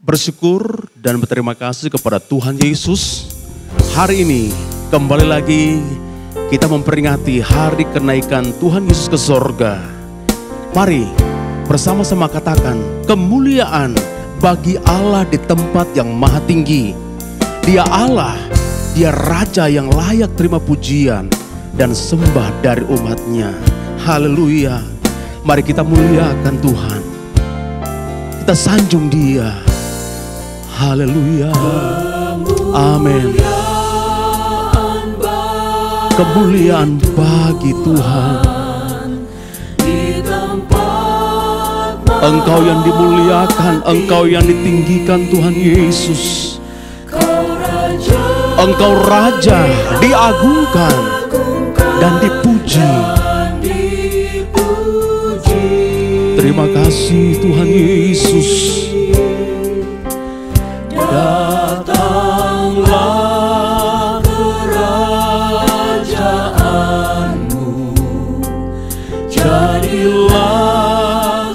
bersyukur dan berterima kasih kepada Tuhan Yesus. Hari ini kembali lagi kita memperingati hari kenaikan Tuhan Yesus ke sorga. Mari bersama-sama katakan, kemuliaan bagi Allah di tempat yang maha tinggi. Dia Allah, Dia Raja yang layak terima pujian dan sembah dari umatnya. Haleluya. Mari kita muliakan Tuhan, kita sanjung Dia. Haleluya. Amin. Kemuliaan bagi Tuhan. Engkau yang dimuliakan, Engkau yang ditinggikan Tuhan Yesus. Engkau Raja, diagungkan dan dipuji. Terima kasih Tuhan Yesus. Datanglah kerajaanmu, jadilah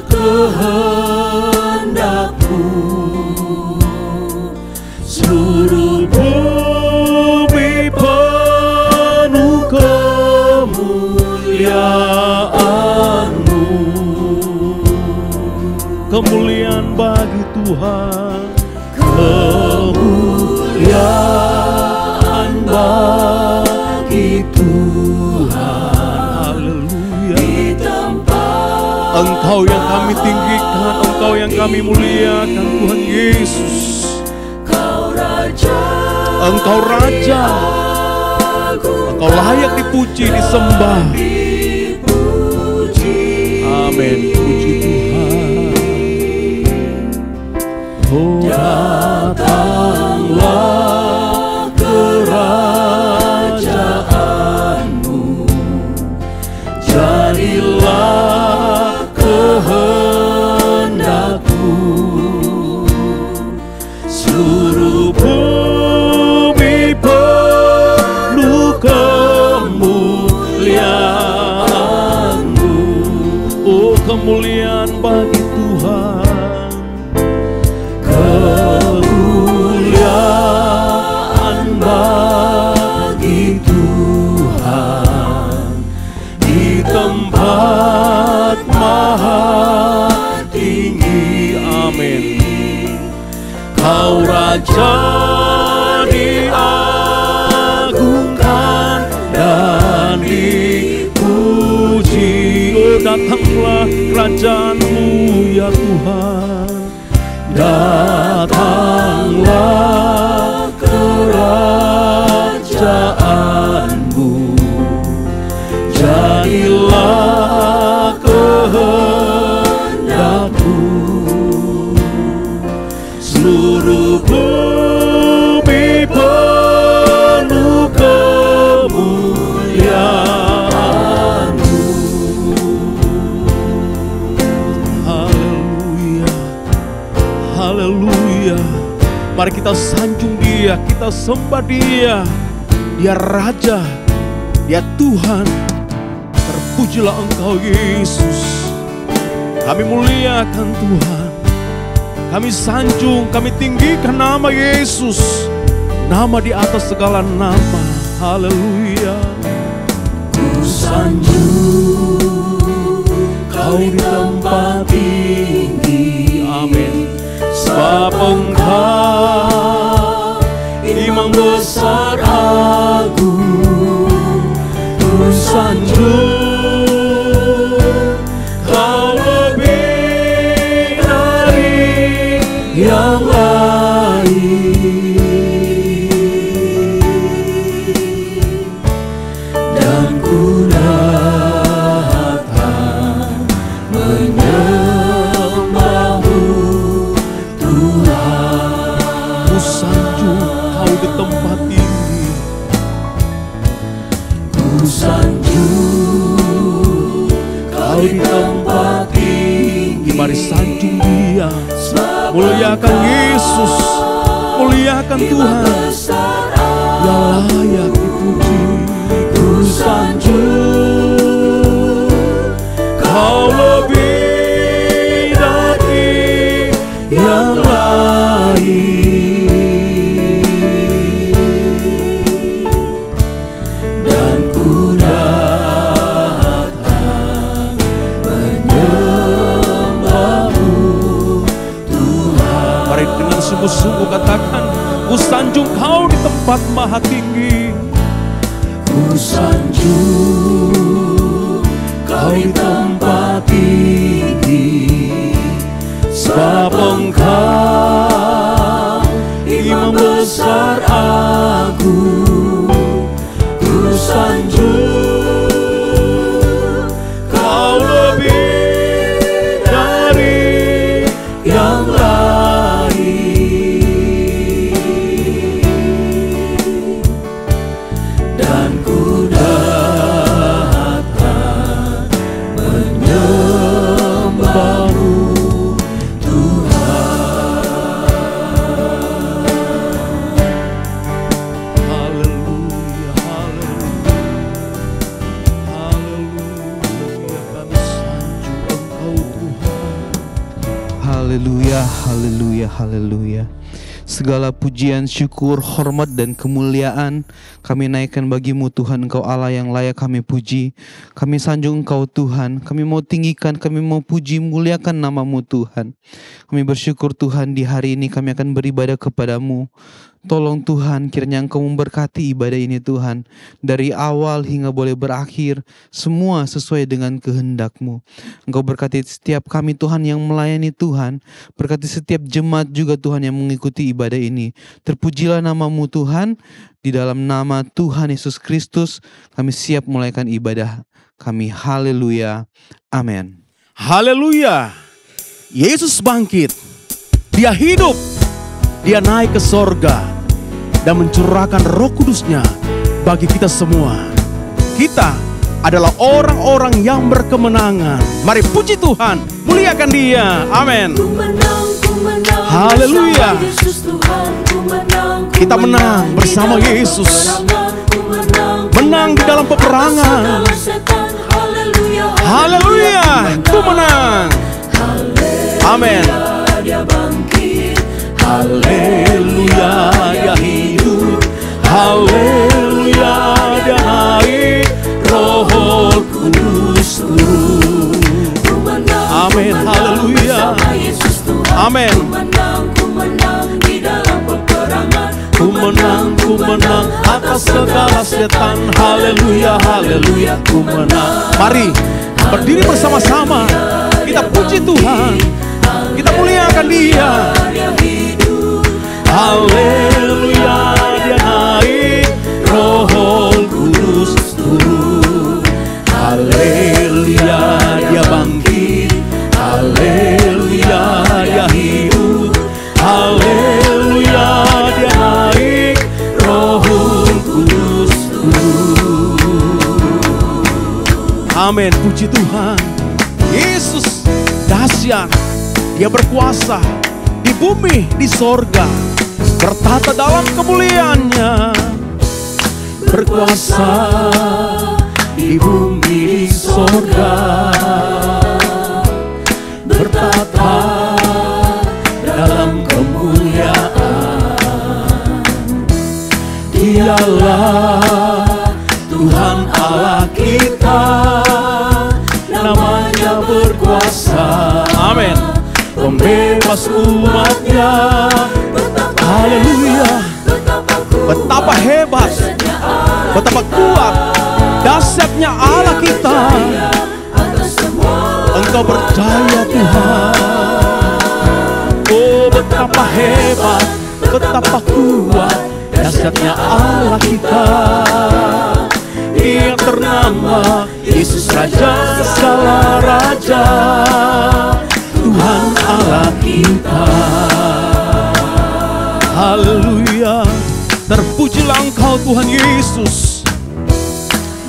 kehendakmu, seluruh bumi penuh kemuliaanmu. Kemuliaan bagi Tuhan. Kemuliaan bagi Tuhan. Haleluya. Engkau yang kami tinggikan, Engkau yang kami muliakan Tuhan Yesus. Engkau Raja, Engkau layak dipuji, disembah. Amin. Puji Tuhan. Oh, datanglah kerajaanmu, jadilah kehendakmu, seluruh bumi penuh kemuliaanmu. Oh, kemuliaan bagi Tuhan. Kemuliaan bagi Tuhan di tempat maha tinggi. Amin. Kau Raja diagungkan dan dipuji. Oh, datanglah kerajaanmu ya Tuhan. Datanglah kerajaanmu, jadilah kehendakmu, seluruh bumi penuh kemuliaanmu. Haleluya. Haleluya. Mari kita sanjung Dia, kita sembah Dia. Dia Raja, Dia Tuhan. Terpujilah Engkau Yesus. Kami muliakan Tuhan. Kami sanjung, kami tinggikan nama Yesus. Nama di atas segala nama. Haleluya. Ku sanjung Kau di tempat tinggi. Amin. Sebab Engkau Imam besar agung. Ku sanjung Kau lebih dari yang lain, dan ku datang menyembahmu Tuhan. Ku sanjung Kau di tempat tinggi. Ku sanjung Kau di tempat tinggi. Mari sanjung Dia. Muliakan Yesus, muliakan Tuhan. Dia layak dipuji. Ku sanjung Kau lebih dari yang lain. dan ku datang menyembah-Mu Tuhan. Mari dengan sungguh-sungguh katakan, ku sanjung Kau di tempat maha tinggi. Ku sanjung Kau di tempat tinggi, sebab Engkau Imam besar agung. Ku sanjung Kau lebih dari yang lain, dan ku datang menyembah-Mu Haleluya, haleluya, haleluya. Kami sanjung Engkau Tuhan. Haleluya, haleluya, haleluya. Segala pujian, syukur, hormat, dan kemuliaan kami naikkan bagi-Mu Tuhan. Engkau Allah yang layak kami puji. Kami sanjung Engkau Tuhan. Kami mau tinggikan, kami mau puji, muliakan nama-Mu Tuhan. Kami bersyukur Tuhan, di hari ini kami akan beribadah kepada-Mu. Tolong Tuhan, kiranya Engkau memberkati ibadah ini Tuhan. Dari awal hingga boleh berakhir, semua sesuai dengan kehendak-Mu. Engkau berkati setiap kami Tuhan yang melayani Tuhan. Berkati setiap jemaat juga Tuhan yang mengikuti ibadah ini. Terpujilah nama-Mu Tuhan. Di dalam nama Tuhan Yesus Kristus kami siap mulaikan ibadah kami. Haleluya. Amin. Haleluya. Yesus bangkit. Dia hidup. Dia naik ke sorga dan mencurahkan Roh Kudus-Nya bagi kita semua. Kita adalah orang-orang yang berkemenangan. Mari puji Tuhan, muliakan Dia. Amin. Haleluya. Kita menang bersama Yesus. Menang di dalam peperangan. Haleluya. Ku menang. Amin. Haleluya, Dia hidup. Haleluya, Dia naik. Roh Kudus turun. Amin, haleluya. Amin. Ku menang atas segala setan. Haleluya, haleluya, ku menang. Mari berdiri bersama-sama. Kita puji Tuhan. Kita muliakan Dia. Haleluya, Dia naik. Roh Kudus turun. Haleluya, Dia bangkit. Haleluya, Dia hidup. Haleluya, Dia naik. Roh Kudus turun. Amin, puji Tuhan. Yesus dahsyat. Dia berkuasa di bumi, di sorga, bertata dalam kemuliaannya. Berkuasa di bumi, di sorga, bertata dalam kemuliaan. Dialah Tuhan Allah kita, namanya berkuasa. Amin. Pembebas umatnya. Haleluya. Betapa hebat, betapa kuat, dahsyatnya Allah kita. Engkau berdaya Tuhan. Oh, betapa hebat, betapa kuat, dahsyatnya Allah kita. Dia ternama Yesus Raja segala raja, Tuhan Allah kita. Haleluya. Terpujilah Engkau Tuhan Yesus.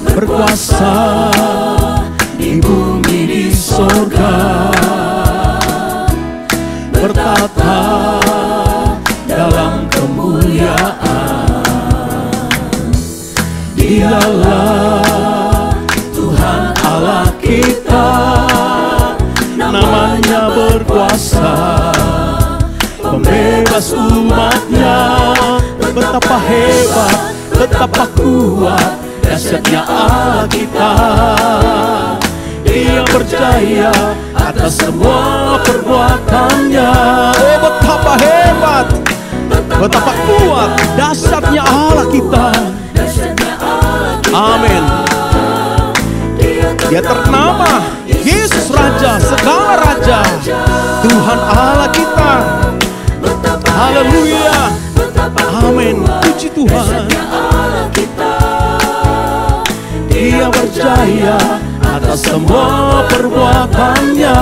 Berkuasa di bumi, di sorga, bertata dalam kemuliaan. Dialah Tuhan Allah kita, namanya berkuasa, pembebas bebas umatnya. Betapa hebat, betapa kuat dahsyatnya Allah kita. Dia berjaya atas semua perbuatannya. Oh, betapa hebat, betapa kuat dahsyatnya Allah kita. Amin. Dia ternama Yesus Raja, segala raja, Tuhan Allah kita. Haleluya. Amin. Puji Tuhan. Dia berjaya atas semua perbuatannya.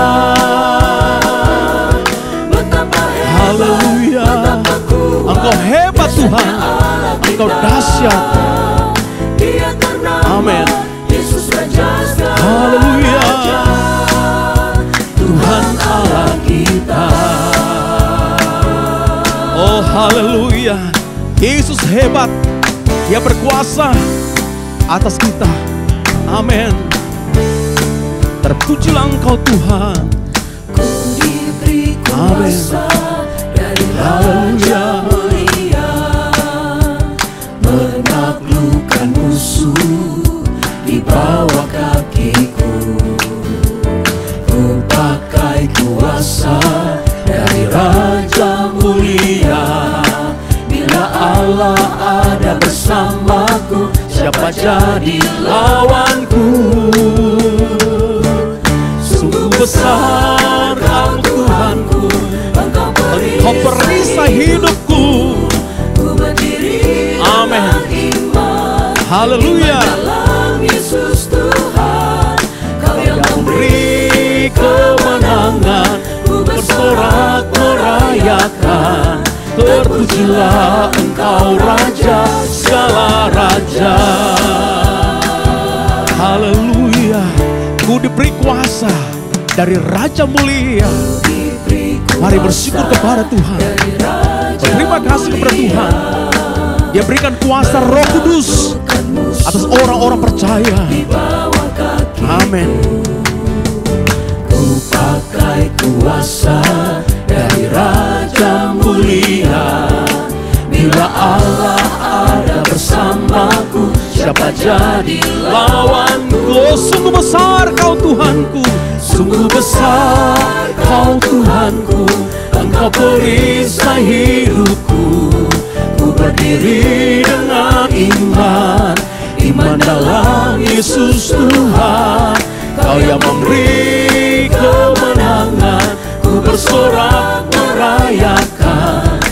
Haleluya. Engkau hebat Tuhan, Engkau dahsyat. Amin. Haleluya. Tuhan Allah kita. Oh haleluya. Yesus hebat. Dia berkuasa atas kita. Amin. Terpujilah Engkau Tuhan. Ku diberi kuasa dari Raja mulia, menaklukkan musuh di bawah kakiku. Ku pakai kuasa dari Raja mulia. Bila Allah ada bersamaku, siapa jadi lawanku? Sungguh besar Kau Tuhanku, Engkau perisai hidupku. Ku berdiri dengan iman. Haleluya. Dalam Yesus Tuhan, Kau yang Memberi kemenangan, ku bersorak merayakan. Terpujilah Engkau Raja, segala raja. Haleluya. Ku diberi kuasa dari Raja mulia. Mari bersyukur kepada Tuhan. Berterima kasih kepada Tuhan. Dia berikan kuasa Roh Kudus atas orang-orang percaya. Amin. Ku pakai kuasa dari Raja mulia. Bila Allah ada bersamaku, siapa jadi lawanku? Oh, sungguh besar Kau Tuhanku, Sungguh besar Kau Tuhanku, Engkau perisai hidupku. Ku berdiri dengan iman, iman dalam Yesus Tuhan. Kau yang memberi kemenangan, ku bersorak merayakan.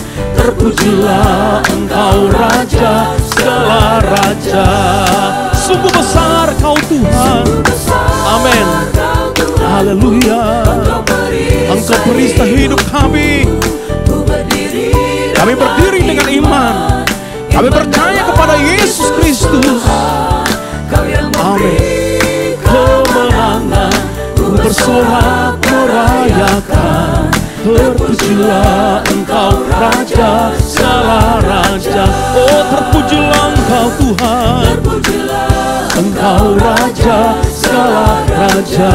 Terpujilah Engkau Raja, segala raja. sungguh besar Kau Tuhan. Amin. Haleluya. Engkau perisai hidup kami. Kami berdiri dengan iman. Kami percaya kepada Yesus Kristus. Amin. Kemenangan, ku bersorak merayakan. Terpujilah Engkau Raja, segala raja. Oh, terpujilah Engkau Tuhan. Engkau Raja, segala raja.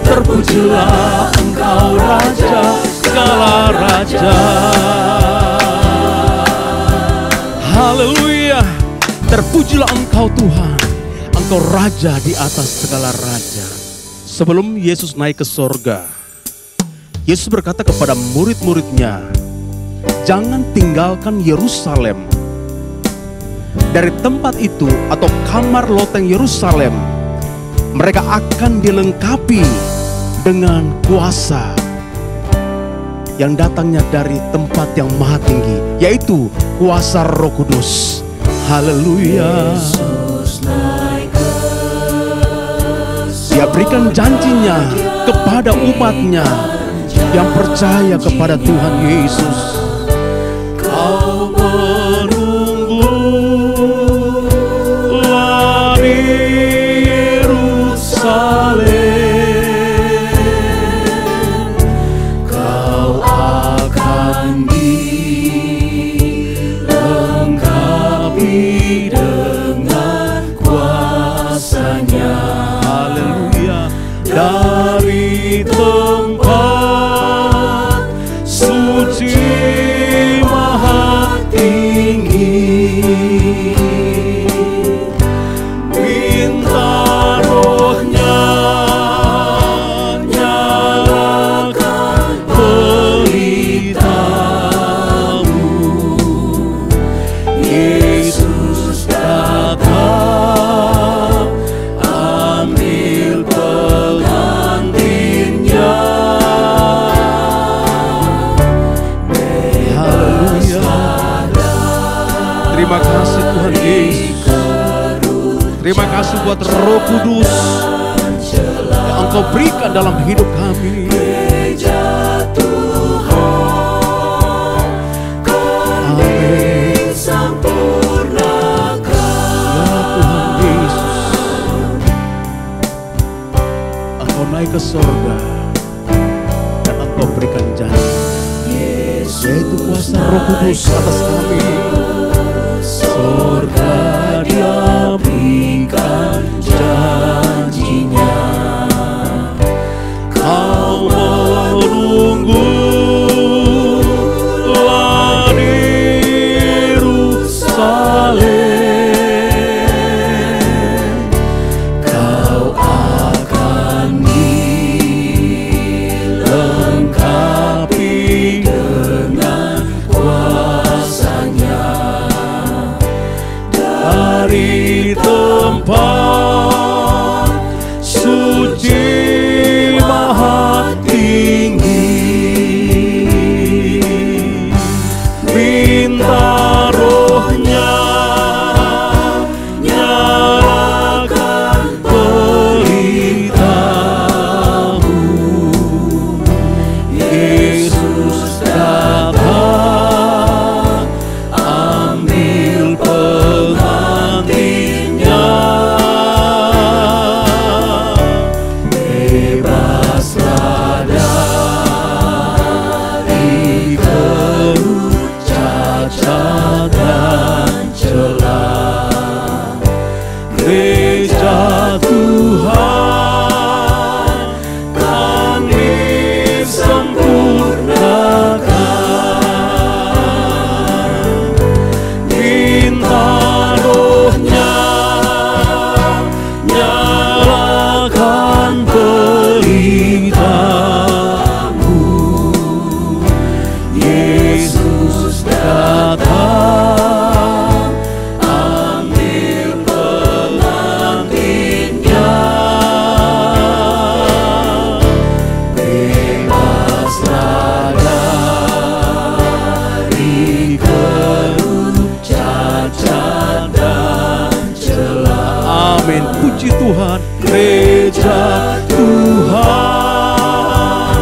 Terpujilah Engkau Raja, segala raja. Haleluya. Terpujilah Engkau Tuhan. Engkau Raja di atas segala raja. Sebelum Yesus naik ke sorga, Yesus berkata kepada murid-muridnya, jangan tinggalkan Yerusalem. Dari tempat itu atau kamar loteng Yerusalem, mereka akan dilengkapi dengan kuasa yang datangnya dari tempat yang maha tinggi, yaitu kuasa Roh Kudus. Haleluya. Dia berikan janjinya kepada umatnya yang percaya kepada Tuhan Yesus. Kau menunggulah di Yerusalem, kau akan dilengkapi dengan kuasanya. Haleluya. Dari tempat Terima kasih Tuhan Yesus. Terima kasih buat Roh Kudus yang Engkau berikan dalam hidup kami. Amin. Ya Tuhan Yesus, Engkau naik ke surga dan Engkau berikan janji, yaitu kuasa Roh Kudus atas kami. Surga Dia berikan janjinya, kau menunggu lah di Yerusalem, kau akan dilengkapi dengan kuasa-Nya dari tempat suci maha tinggi. Minta Roh-Nya nyalakan pelitamu. Yesus datang, ambil pengantinnya. Bebaslah dari keruh, cacat dan celah. Gereja Tuhan kan disempurnakan. Minta Roh-Nya nyalakan pelitamu. Yesus datang, ambil pengantinnya. Bebaslah dari keruh, cacat dan celah. Amin. Puji Tuhan. Gereja Tuhan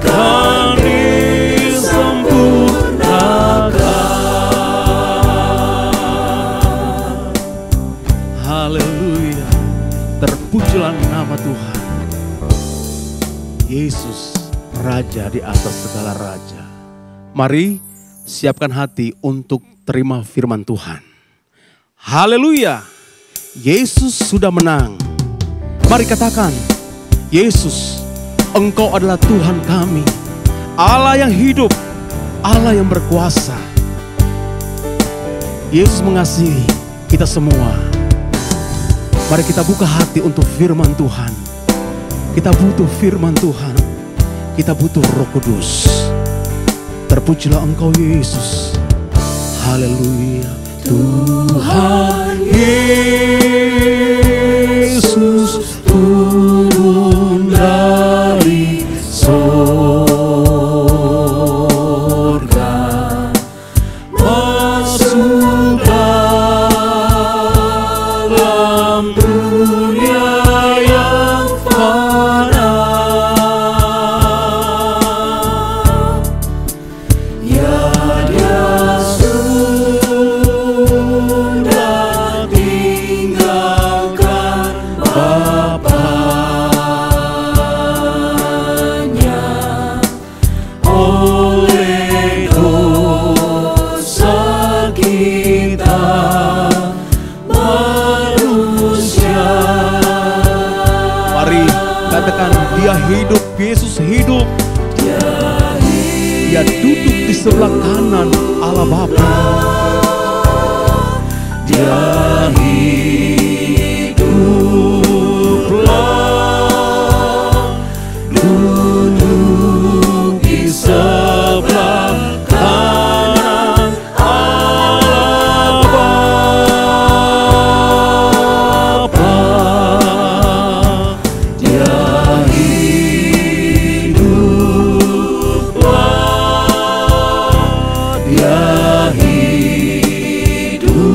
kan disempurnakan. Haleluya. Terpujilah nama Tuhan. Yesus Raja di atas segala raja. Mari siapkan hati untuk terima firman Tuhan. Haleluya. Yesus sudah menang. Mari katakan, Yesus, Engkau adalah Tuhan kami, Allah yang hidup, Allah yang berkuasa. Yesus mengasihi kita semua. Mari kita buka hati untuk firman Tuhan. Kita butuh firman Tuhan. Kita butuh Roh Kudus. Terpujilah Engkau Yesus. Haleluya. Tuhan Yesus turun dari sorga, masuk dalam dunia yang fana. Ya Dia sudah tinggalkan Bapanya. Oleh dosa kita manusia. Mari katakan, Dia hidup, Yesus hidup. Dia duduk di sebelah kanan Allah Bapa. Dia hiduplah, duduk di sebelah kanan Allah Bapa. Dia hiduplah, Dia hidup.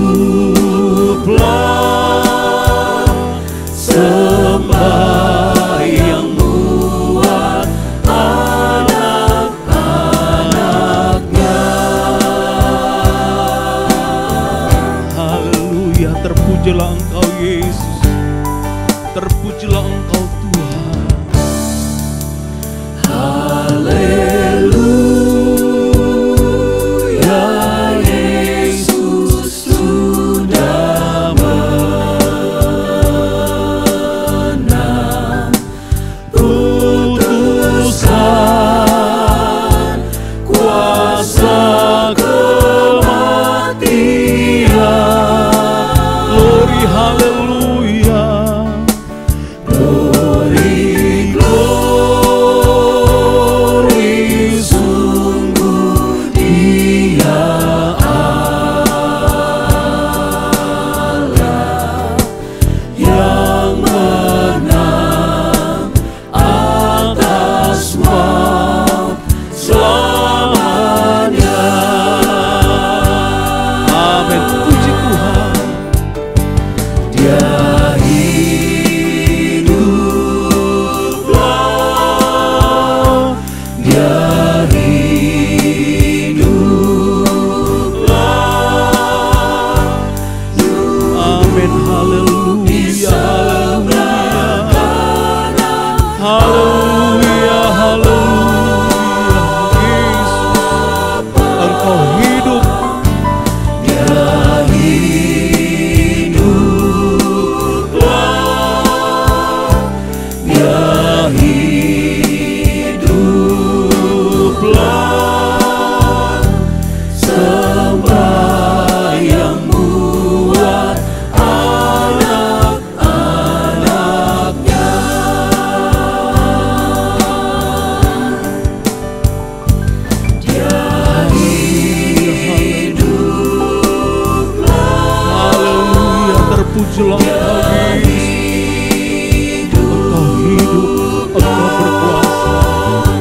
terpujilah Engkau Yesus. Engkau hidup, Engkau berkuasa.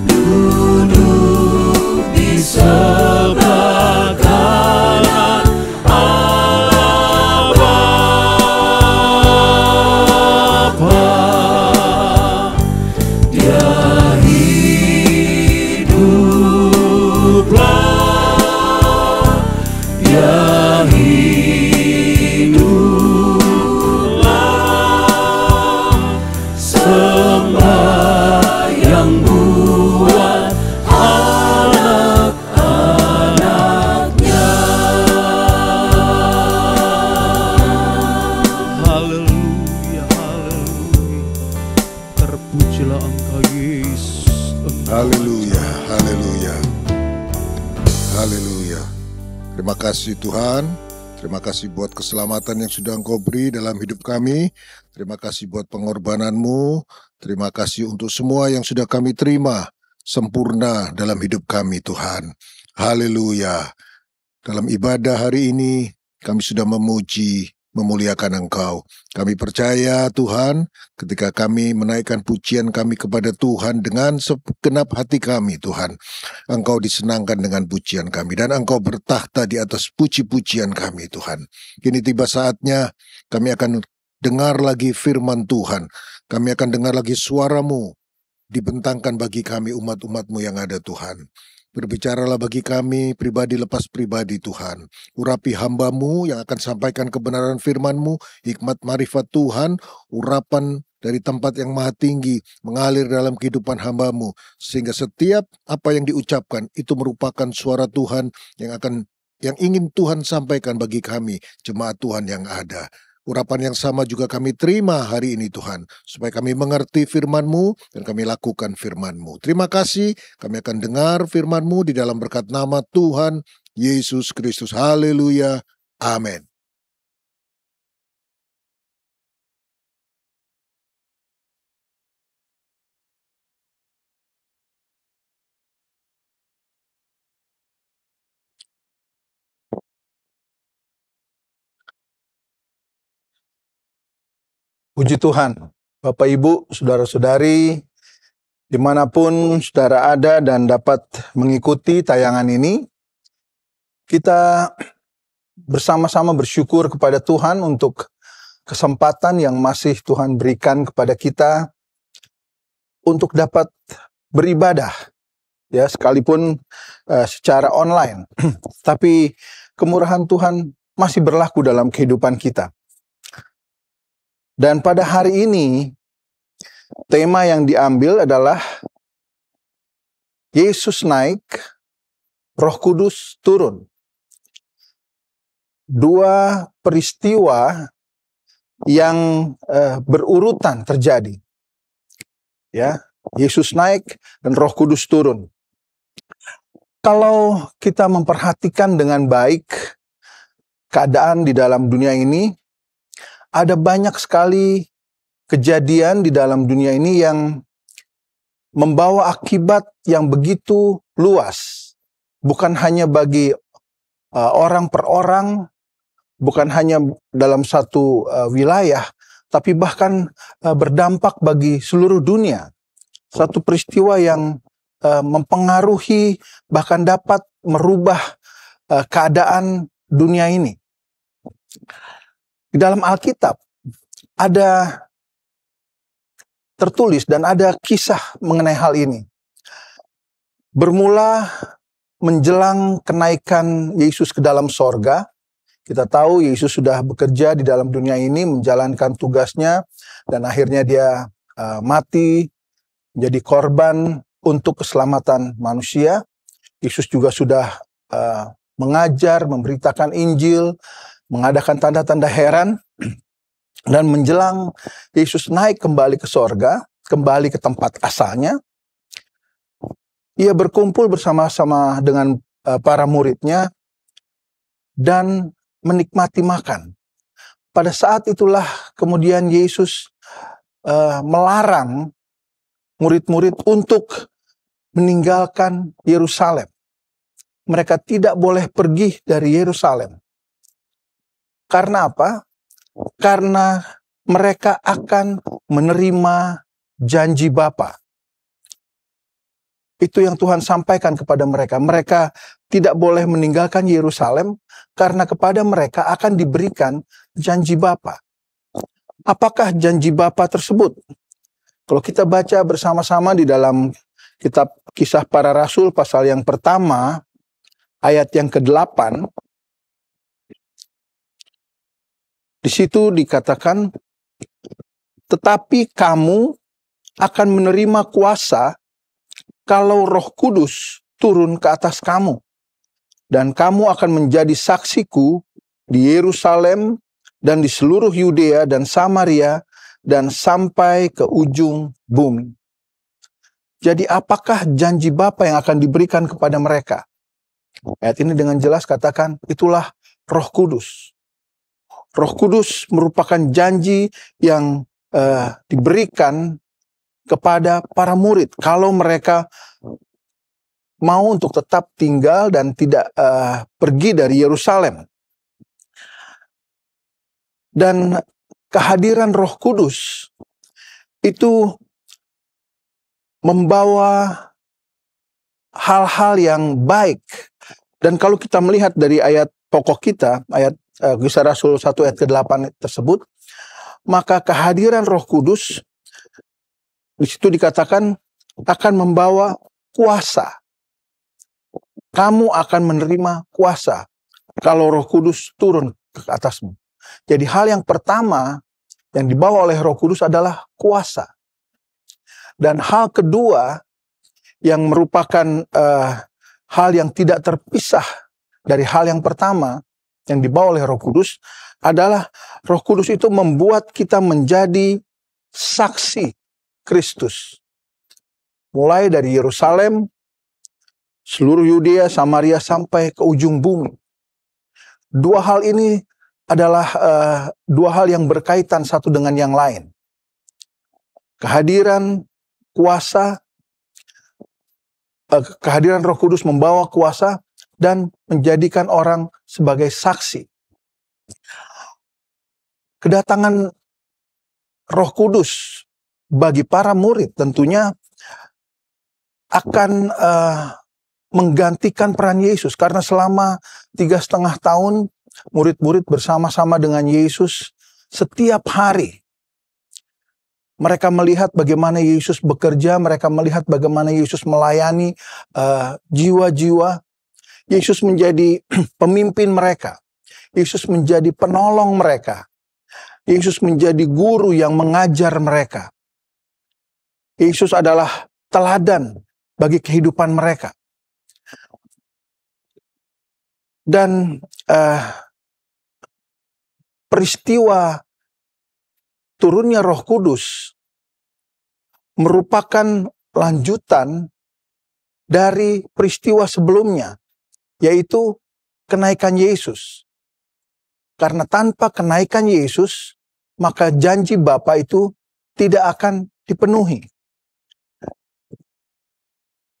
Duduk di sebelah kanan Allah Bapa. Dia hiduplah, Dia hiduplah, sembahyang buat anak-anaknya. Haleluya, haleluya. Terpujilah Engkau Yesus. Haleluya, haleluya, haleluya. Terima kasih Tuhan. Terima kasih buat keselamatan yang sudah Engkau beri dalam hidup kami. Terima kasih buat pengorbanan-Mu. Terima kasih untuk semua yang sudah kami terima sempurna dalam hidup kami Tuhan. Haleluya. Dalam ibadah hari ini kami sudah memuji, memuliakan Engkau. Kami percaya Tuhan, ketika kami menaikkan pujian kami kepada Tuhan dengan segenap hati kami Tuhan, Engkau disenangkan dengan pujian kami dan Engkau bertahta di atas puji-pujian kami Tuhan. Kini tiba saatnya kami akan dengar lagi firman Tuhan. Kami akan dengar lagi suara-Mu dibentangkan bagi kami umat-umat-Mu yang ada Tuhan. Berbicaralah bagi kami pribadi lepas pribadi Tuhan. Urapi hamba-Mu yang akan sampaikan kebenaran firman-Mu, hikmat marifat Tuhan, urapan dari tempat yang maha tinggi mengalir dalam kehidupan hamba-Mu. Sehingga setiap apa yang diucapkan itu merupakan suara Tuhan yang ingin Tuhan sampaikan bagi kami, jemaat Tuhan yang ada. Urapan yang sama juga kami terima hari ini Tuhan, supaya kami mengerti firman-Mu dan kami lakukan firman-Mu. Terima kasih, kami akan dengar firman-Mu di dalam berkat nama Tuhan Yesus Kristus. Haleluya, amin. Puji Tuhan, Bapak Ibu, Saudara-saudari, dimanapun saudara ada dan dapat mengikuti tayangan ini, kita bersama-sama bersyukur kepada Tuhan untuk kesempatan yang masih Tuhan berikan kepada kita untuk dapat beribadah, ya sekalipun secara online, tapi kemurahan Tuhan masih berlaku dalam kehidupan kita. Dan pada hari ini, tema yang diambil adalah Yesus naik, Roh Kudus turun. Dua peristiwa yang berurutan terjadi. Ya, Yesus naik dan Roh Kudus turun. Kalau kita memperhatikan dengan baik keadaan di dalam dunia ini, ada banyak sekali kejadian di dalam dunia ini yang membawa akibat yang begitu luas. Bukan hanya bagi orang per orang, bukan hanya dalam satu wilayah, tapi bahkan berdampak bagi seluruh dunia. Satu peristiwa yang mempengaruhi, bahkan dapat merubah keadaan dunia ini. Di dalam Alkitab ada tertulis dan ada kisah mengenai hal ini. Bermula menjelang kenaikan Yesus ke dalam sorga, kita tahu Yesus sudah bekerja di dalam dunia ini, menjalankan tugasnya, dan akhirnya dia mati, menjadi korban untuk keselamatan manusia. Yesus juga sudah mengajar, memberitakan Injil, mengadakan tanda-tanda heran, dan menjelang Yesus naik kembali ke sorga, kembali ke tempat asalnya, ia berkumpul bersama-sama dengan para muridnya dan menikmati makan. Pada saat itulah kemudian Yesus melarang murid-murid untuk meninggalkan Yerusalem. Mereka tidak boleh pergi dari Yerusalem. Karena apa? karena mereka akan menerima janji Bapa. Itu yang Tuhan sampaikan kepada mereka. Mereka tidak boleh meninggalkan Yerusalem karena kepada mereka akan diberikan janji Bapa. Apakah janji Bapa tersebut? Kalau kita baca bersama-sama di dalam kitab Kisah Para Rasul pasal yang pertama, ayat yang ke-8, di situ dikatakan, tetapi kamu akan menerima kuasa kalau Roh Kudus turun ke atas kamu, dan kamu akan menjadi saksiku di Yerusalem dan di seluruh Yudea dan Samaria dan sampai ke ujung bumi. Jadi apakah janji Bapa yang akan diberikan kepada mereka? Ayat ini dengan jelas katakan, itulah Roh Kudus. Roh Kudus merupakan janji yang diberikan kepada para murid kalau mereka mau untuk tetap tinggal dan tidak pergi dari Yerusalem. Dan kehadiran Roh Kudus itu membawa hal-hal yang baik. Dan kalau kita melihat dari ayat pokok kita, ayat Kisah Rasul 1 ayat ke-8 tersebut, maka kehadiran Roh Kudus di situ dikatakan akan membawa kuasa. Kamu akan menerima kuasa kalau Roh Kudus turun ke atasmu. Jadi hal yang pertama yang dibawa oleh Roh Kudus adalah kuasa. Dan hal kedua yang merupakan hal yang tidak terpisah dari hal yang pertama yang dibawa oleh Roh Kudus adalah Roh Kudus itu membuat kita menjadi saksi Kristus. Mulai dari Yerusalem, seluruh Yudea, Samaria, sampai ke ujung bumi. Dua hal ini adalah dua hal yang berkaitan satu dengan yang lain. Kehadiran kuasa, kehadiran Roh Kudus membawa kuasa dan menjadikan orang sebagai saksi. Kedatangan Roh Kudus bagi para murid tentunya akan menggantikan peran Yesus, karena selama 3,5 tahun murid-murid bersama-sama dengan Yesus setiap hari. Mereka melihat bagaimana Yesus bekerja, mereka melihat bagaimana Yesus melayani jiwa-jiwa. Yesus menjadi pemimpin mereka. Yesus menjadi penolong mereka. Yesus menjadi guru yang mengajar mereka. Yesus adalah teladan bagi kehidupan mereka. Dan peristiwa turunnya Roh Kudus merupakan lanjutan dari peristiwa sebelumnya, yaitu kenaikan Yesus. Karena tanpa kenaikan Yesus, maka janji Bapa itu tidak akan dipenuhi.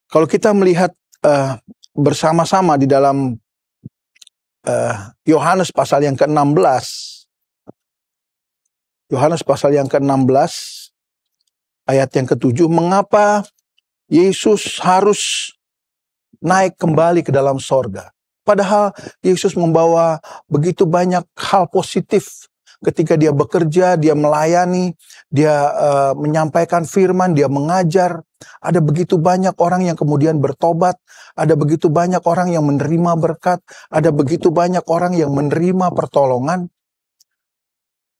Kalau kita melihat bersama-sama di dalam Yohanes pasal yang ke-16, Yohanes pasal yang ke-16 ayat yang ke-7, mengapa Yesus harus naik kembali ke dalam sorga? Padahal Yesus membawa begitu banyak hal positif ketika dia bekerja, dia melayani, dia menyampaikan firman, dia mengajar. Ada begitu banyak orang yang kemudian bertobat, ada begitu banyak orang yang menerima berkat, ada begitu banyak orang yang menerima pertolongan.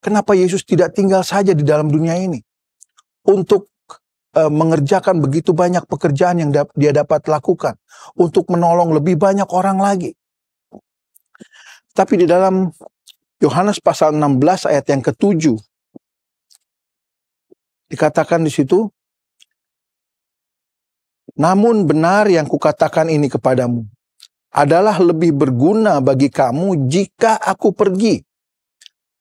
Kenapa Yesus tidak tinggal saja di dalam dunia ini untuk mengerjakan begitu banyak pekerjaan yang dia dapat lakukan, untuk menolong lebih banyak orang lagi? Tapi di dalam Yohanes pasal 16 ayat yang ke-7 dikatakan di situ, namun benar yang kukatakan ini kepadamu adalah lebih berguna bagi kamu jika aku pergi.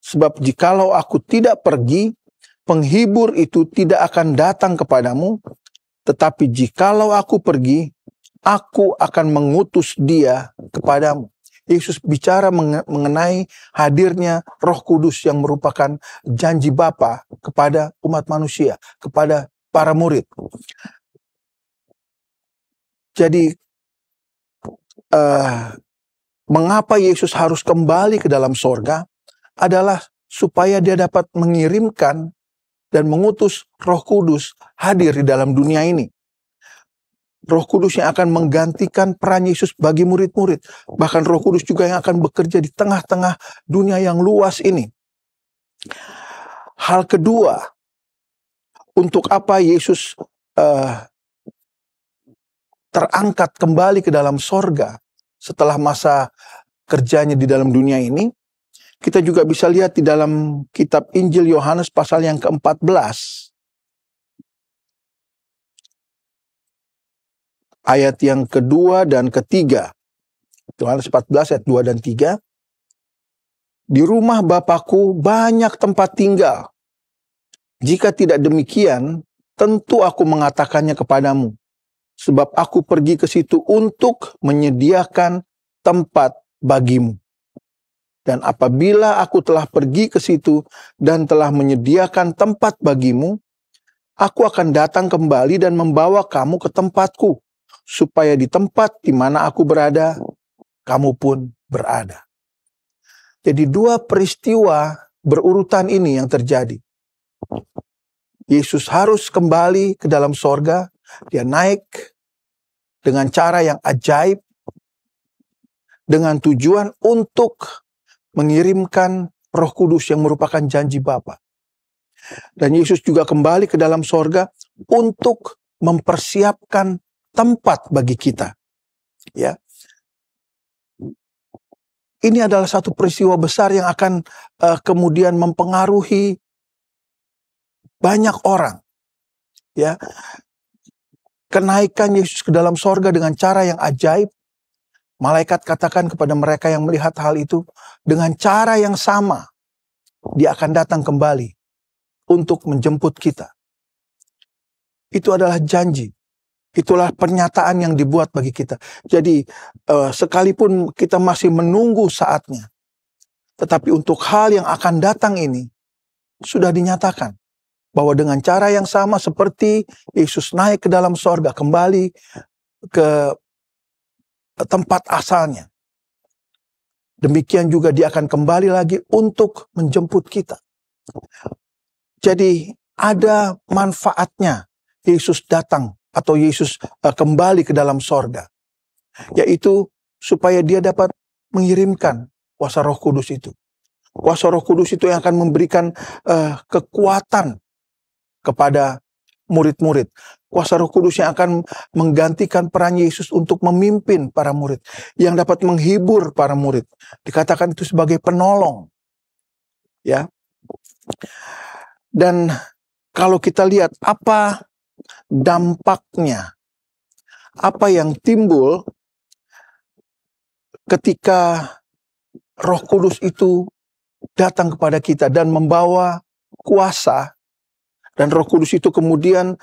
Sebab jikalau aku tidak pergi, penghibur itu tidak akan datang kepadamu. Tetapi jikalau aku pergi, aku akan mengutus dia kepadamu. Yesus bicara mengenai hadirnya Roh Kudus yang merupakan janji Bapa kepada umat manusia, kepada para murid. Jadi mengapa Yesus harus kembali ke dalam sorga adalah supaya dia dapat mengirimkan dan mengutus Roh Kudus hadir di dalam dunia ini. Roh Kudus yang akan menggantikan peran Yesus bagi murid-murid. Bahkan Roh Kudus juga yang akan bekerja di tengah-tengah dunia yang luas ini. Hal kedua, untuk apa Yesus terangkat kembali ke dalam sorga setelah masa kerjanya di dalam dunia ini, kita juga bisa lihat di dalam kitab Injil Yohanes pasal yang ke-14. Ayat yang kedua dan ketiga. Yohanes 14 ayat 2 dan 3. Di rumah Bapakku banyak tempat tinggal. Jika tidak demikian, tentu aku mengatakannya kepadamu. Sebab aku pergi ke situ untuk menyediakan tempat bagimu. Dan apabila aku telah pergi ke situ dan telah menyediakan tempat bagimu, aku akan datang kembali dan membawa kamu ke tempatku, supaya di tempat di mana aku berada, kamu pun berada. Jadi dua peristiwa berurutan ini yang terjadi. Yesus harus kembali ke dalam sorga, dia naik dengan cara yang ajaib, dengan tujuan untuk mengirimkan Roh Kudus yang merupakan janji Bapa. Dan Yesus juga kembali ke dalam sorga untuk mempersiapkan tempat bagi kita. Ya. Ini adalah satu peristiwa besar yang akan kemudian mempengaruhi banyak orang. Ya. Kenaikan Yesus ke dalam sorga dengan cara yang ajaib. Malaikat katakan kepada mereka yang melihat hal itu, dengan cara yang sama, dia akan datang kembali untuk menjemput kita. Itu adalah janji. Itulah pernyataan yang dibuat bagi kita. Jadi sekalipun kita masih menunggu saatnya, tetapi untuk hal yang akan datang ini sudah dinyatakan bahwa dengan cara yang sama seperti Yesus naik ke dalam sorga, kembali ke tempat asalnya, demikian juga dia akan kembali lagi untuk menjemput kita. Jadi ada manfaatnya Yesus datang atau Yesus kembali ke dalam sorga, yaitu supaya dia dapat mengirimkan kuasa Roh Kudus itu. Kuasa Roh Kudus itu yang akan memberikan kekuatan kepada murid-murid. Kuasa Roh Kudus yang akan menggantikan peran Yesus untuk memimpin para murid, yang dapat menghibur para murid. Dikatakan itu sebagai penolong. Ya. Dan kalau kita lihat apa dampaknya, apa yang timbul ketika Roh Kudus itu datang kepada kita dan membawa kuasa, dan Roh Kudus itu kemudian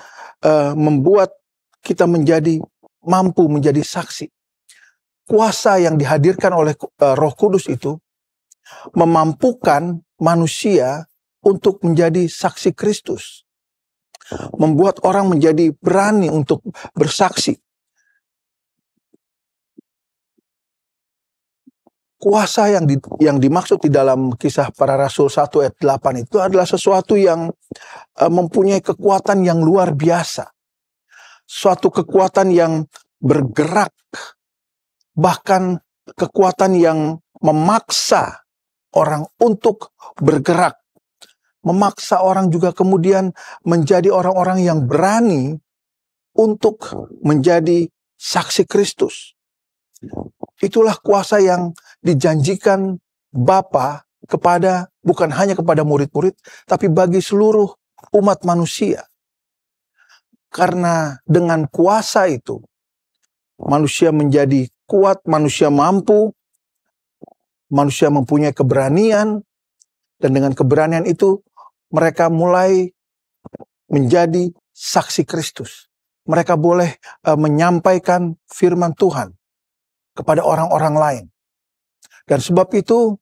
membuat kita menjadi mampu menjadi saksi. Kuasa yang dihadirkan oleh Roh Kudus itu memampukan manusia untuk menjadi saksi Kristus. Membuat orang menjadi berani untuk bersaksi. Kuasa yang dimaksud di dalam Kisah Para Rasul 1 ayat 8 itu adalah sesuatu yang mempunyai kekuatan yang luar biasa. Suatu kekuatan yang bergerak. Bahkan kekuatan yang memaksa orang untuk bergerak. Memaksa orang juga kemudian menjadi orang-orang yang berani untuk menjadi saksi Kristus. Itulah kuasa yang dijanjikan Bapa kepada, bukan hanya kepada murid-murid, tapi bagi seluruh umat manusia. Karena dengan kuasa itu, manusia menjadi kuat, manusia mampu, manusia mempunyai keberanian, dan dengan keberanian itu, mereka mulai menjadi saksi Kristus. Mereka boleh menyampaikan firman Tuhan kepada orang-orang lain. Dan sebab itu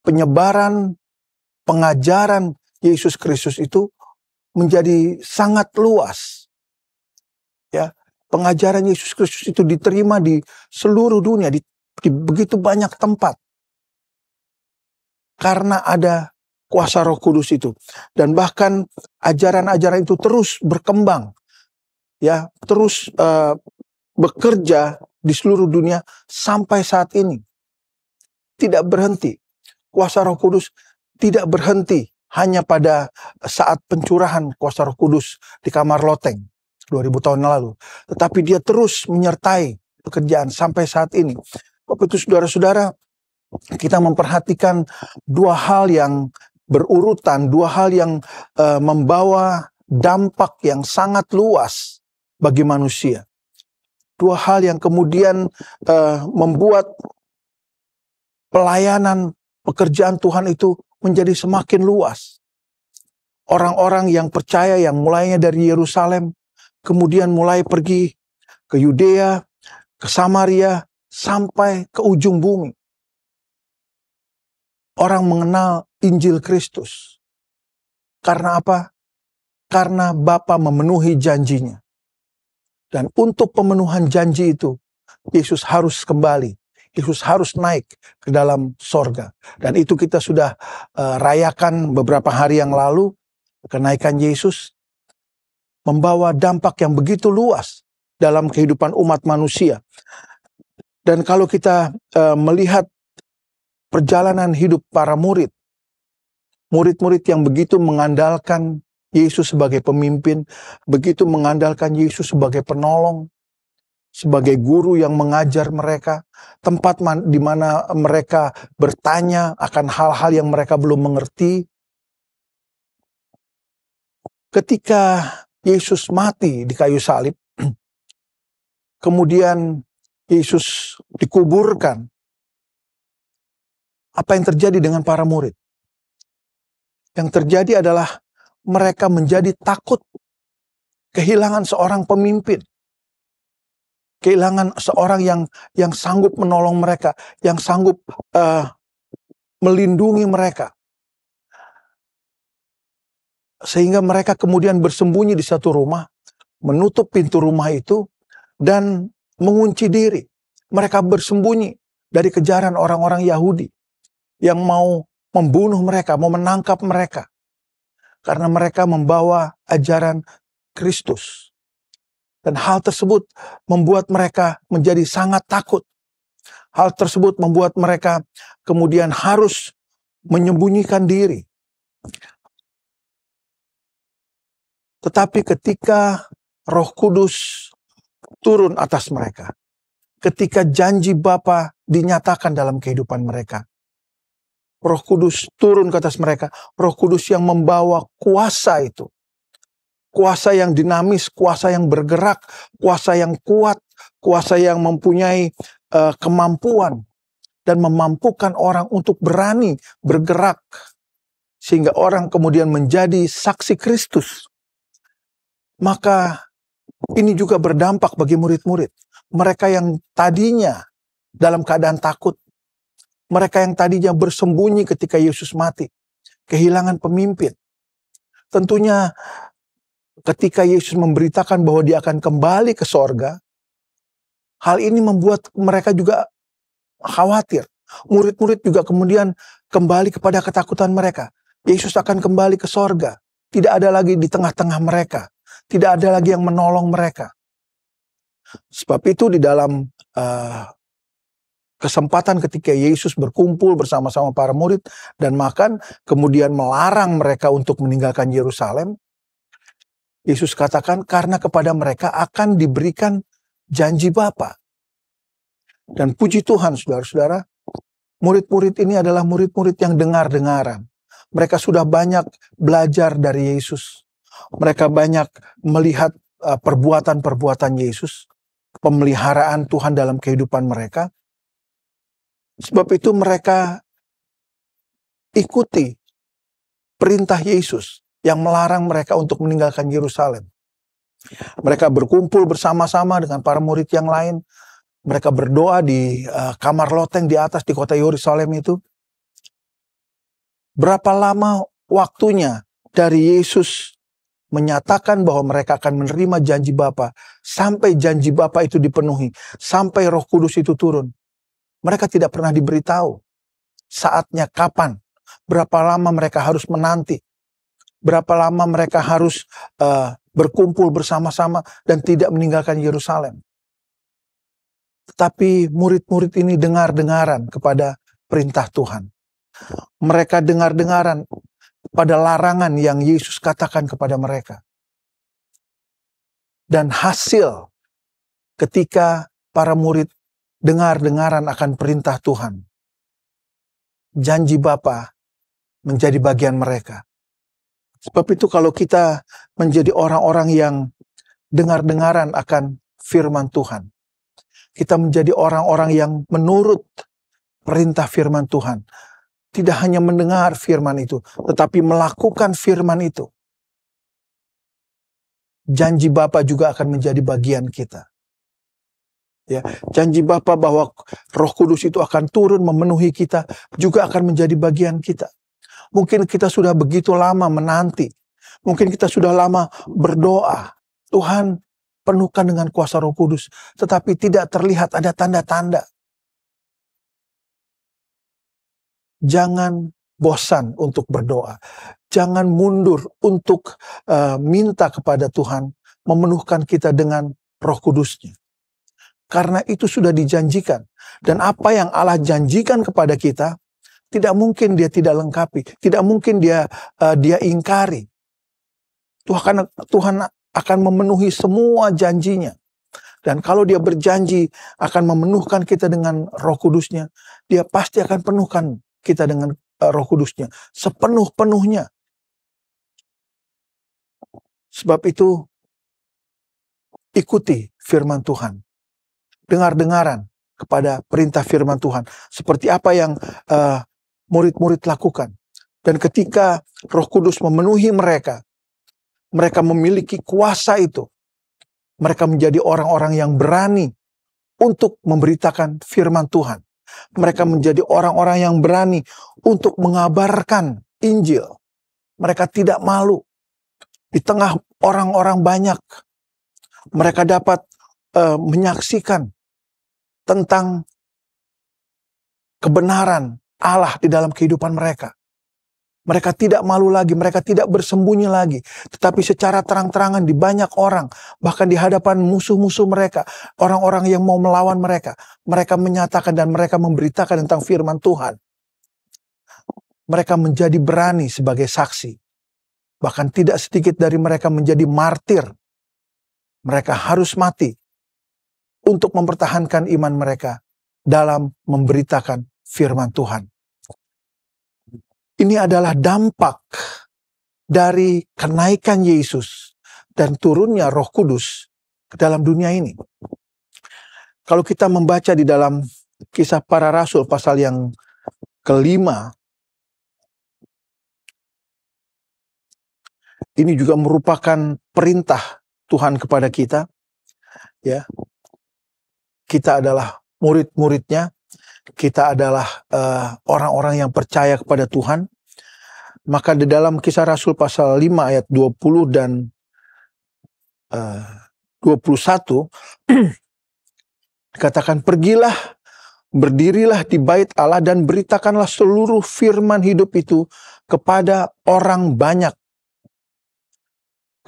penyebaran pengajaran Yesus Kristus itu menjadi sangat luas. Ya, pengajaran Yesus Kristus itu diterima di seluruh dunia, di begitu banyak tempat. Karena ada kuasa Roh Kudus itu. Dan bahkan ajaran-ajaran itu terus berkembang. Ya, terus bekerja di seluruh dunia sampai saat ini. Tidak berhenti. Kuasa Roh Kudus tidak berhenti hanya pada saat pencurahan kuasa Roh Kudus di kamar loteng 2000 tahun lalu. Tetapi dia terus menyertai pekerjaan sampai saat ini. Bapak itu saudara-saudara, kita memperhatikan dua hal yang berurutan, dua hal yang membawa dampak yang sangat luas bagi manusia. Dua hal yang kemudian membuat pelayanan pekerjaan Tuhan itu menjadi semakin luas. Orang-orang yang percaya yang mulainya dari Yerusalem, kemudian mulai pergi ke Yudea, ke Samaria, sampai ke ujung bumi. Orang mengenal Injil Kristus. Karena apa? Karena Bapa memenuhi janjinya. Dan untuk pemenuhan janji itu, Yesus harus kembali. Yesus harus naik ke dalam sorga. Dan itu kita sudah rayakan beberapa hari yang lalu. Kenaikan Yesus membawa dampak yang begitu luas dalam kehidupan umat manusia. Dan kalau kita melihat perjalanan hidup para murid, murid-murid yang begitu mengandalkan Yesus sebagai pemimpin, begitu mengandalkan Yesus sebagai penolong, sebagai guru yang mengajar mereka, tempat di mana mereka bertanya akan hal-hal yang mereka belum mengerti. Ketika Yesus mati di kayu salib, kemudian Yesus dikuburkan, apa yang terjadi dengan para murid? Yang terjadi adalah mereka menjadi takut, kehilangan seorang pemimpin. Kehilangan seorang yang sanggup menolong mereka, yang sanggup melindungi mereka. Sehingga mereka kemudian bersembunyi di satu rumah, menutup pintu rumah itu, dan mengunci diri. Mereka bersembunyi dari kejaran orang-orang Yahudi yang mau membunuh mereka, mau menangkap mereka. Karena mereka membawa ajaran Kristus. Dan hal tersebut membuat mereka menjadi sangat takut. Hal tersebut membuat mereka kemudian harus menyembunyikan diri. Tetapi ketika Roh Kudus turun atas mereka, ketika janji Bapa dinyatakan dalam kehidupan mereka, Roh Kudus turun ke atas mereka, Roh Kudus yang membawa kuasa itu. Kuasa yang dinamis, kuasa yang bergerak, kuasa yang kuat, kuasa yang mempunyai kemampuan dan memampukan orang untuk berani bergerak sehingga orang kemudian menjadi saksi Kristus. Maka ini juga berdampak bagi murid-murid. Mereka yang tadinya dalam keadaan takut, mereka yang tadinya bersembunyi ketika Yesus mati, kehilangan pemimpin. Tentunya ketika Yesus memberitakan bahwa dia akan kembali ke sorga, hal ini membuat mereka juga khawatir. Murid-murid juga kemudian kembali kepada ketakutan mereka. Yesus akan kembali ke sorga. Tidak ada lagi di tengah-tengah mereka. Tidak ada lagi yang menolong mereka. Sebab itu di dalam kesempatan ketika Yesus berkumpul bersama-sama para murid dan makan, kemudian melarang mereka untuk meninggalkan Yerusalem, Yesus katakan karena kepada mereka akan diberikan janji Bapa. Dan puji Tuhan saudara-saudara, murid-murid ini adalah murid-murid yang dengar-dengaran. Mereka sudah banyak belajar dari Yesus. Mereka banyak melihat perbuatan-perbuatan Yesus, pemeliharaan Tuhan dalam kehidupan mereka. Sebab itu mereka ikuti perintah Yesus yang melarang mereka untuk meninggalkan Yerusalem. Mereka berkumpul bersama-sama dengan para murid yang lain. mereka berdoa di kamar loteng di atas di kota Yerusalem itu. Berapa lama waktunya dari Yesus menyatakan bahwa mereka akan menerima janji Bapa sampai janji Bapa itu dipenuhi, sampai Roh Kudus itu turun. Mereka tidak pernah diberitahu saatnya kapan, berapa lama mereka harus menanti, berapa lama mereka harus berkumpul bersama-sama dan tidak meninggalkan Yerusalem. Tetapi murid-murid ini dengar-dengaran kepada perintah Tuhan. Mereka dengar-dengaran pada larangan yang Yesus katakan kepada mereka. Dan hasil ketika para murid dengar-dengaran akan perintah Tuhan, janji Bapa menjadi bagian mereka. Sebab itu kalau kita menjadi orang-orang yang dengar-dengaran akan firman Tuhan, kita menjadi orang-orang yang menurut perintah firman Tuhan, tidak hanya mendengar firman itu, tetapi melakukan firman itu, janji Bapa juga akan menjadi bagian kita. Ya, janji Bapa bahwa Roh Kudus itu akan turun memenuhi kita juga akan menjadi bagian kita. Mungkin kita sudah begitu lama menanti, mungkin kita sudah lama berdoa, Tuhan penuhkan dengan kuasa Roh Kudus, tetapi tidak terlihat ada tanda-tanda. Jangan bosan untuk berdoa. Jangan mundur untuk minta kepada Tuhan memenuhkan kita dengan Roh Kudus-Nya. Karena itu sudah dijanjikan. Dan apa yang Allah janjikan kepada kita, tidak mungkin dia tidak lengkapi. Tidak mungkin dia ingkari. Tuhan akan memenuhi semua janjinya. Dan kalau dia berjanji akan memenuhkan kita dengan Roh Kudus-Nya, dia pasti akan penuhkan kita dengan Roh Kudus-Nya sepenuh-penuhnya. Sebab itu ikuti firman Tuhan, dengar-dengaran kepada perintah firman Tuhan, seperti apa yang murid-murid lakukan. Dan ketika Roh Kudus memenuhi mereka, mereka memiliki kuasa itu. Mereka menjadi orang-orang yang berani untuk memberitakan firman Tuhan. Mereka menjadi orang-orang yang berani untuk mengabarkan Injil. Mereka tidak malu. Di tengah orang-orang banyak, mereka dapat menyaksikan tentang kebenaran Allah di dalam kehidupan mereka. Mereka tidak malu lagi, mereka tidak bersembunyi lagi. Tetapi secara terang-terangan di banyak orang, bahkan di hadapan musuh-musuh mereka, orang-orang yang mau melawan mereka, mereka menyatakan dan mereka memberitakan tentang firman Tuhan. Mereka menjadi berani sebagai saksi. Bahkan tidak sedikit dari mereka menjadi martir. Mereka harus mati untuk mempertahankan iman mereka dalam memberitakan firman Tuhan. Ini adalah dampak dari kenaikan Yesus dan turunnya Roh Kudus ke dalam dunia ini. Kalau kita membaca di dalam Kisah Para Rasul pasal yang ke-5, ini juga merupakan perintah Tuhan kepada kita. Ya, kita adalah murid-muridnya. Kita adalah orang-orang yang percaya kepada Tuhan. Maka di dalam Kisah Rasul pasal 5 ayat 20 dan 21 dikatakan, pergilah, berdirilah di bait Allah dan beritakanlah seluruh firman hidup itu kepada orang banyak.